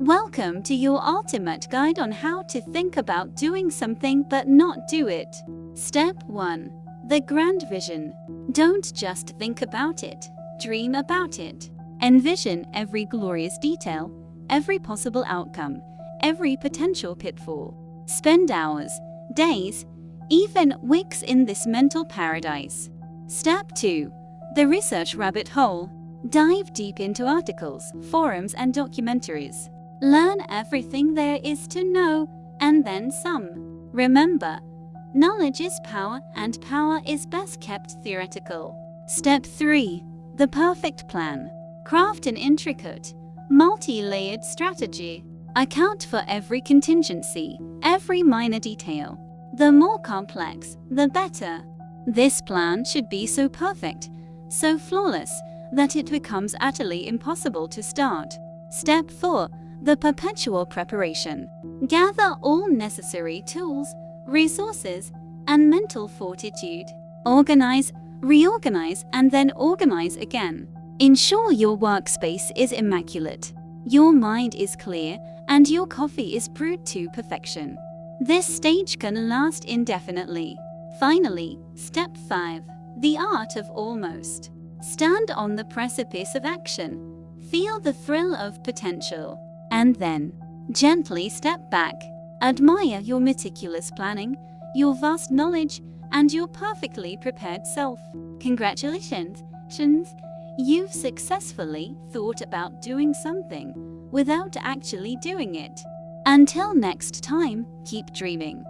Welcome to your ultimate guide on how to think about doing something but not do it. Step 1. The grand vision. Don't just think about it, dream about it. Envision every glorious detail, every possible outcome, every potential pitfall. Spend hours, days, even weeks in this mental paradise. Step 2. The research rabbit hole. Dive deep into articles, forums, and documentaries. Learn everything there is to know, and then some. Remember, knowledge is power, and power is best kept theoretical. Step 3. The perfect plan. Craft an intricate, multi-layered strategy. Account for every contingency, every minor detail. The more complex, the better. This plan should be so perfect, so flawless, that it becomes utterly impossible to start. Step 4. The perpetual preparation. Gather all necessary tools, resources, and mental fortitude. Organize, reorganize, and then organize again. Ensure your workspace is immaculate, your mind is clear, and your coffee is brewed to perfection. This stage can last indefinitely. Finally, Step 5. The art of almost. Stand on the precipice of action. Feel the thrill of potential. And then, gently step back. Admire your meticulous planning, your vast knowledge, and your perfectly prepared self. Congratulations! You've successfully thought about doing something without actually doing it. Until next time, keep dreaming.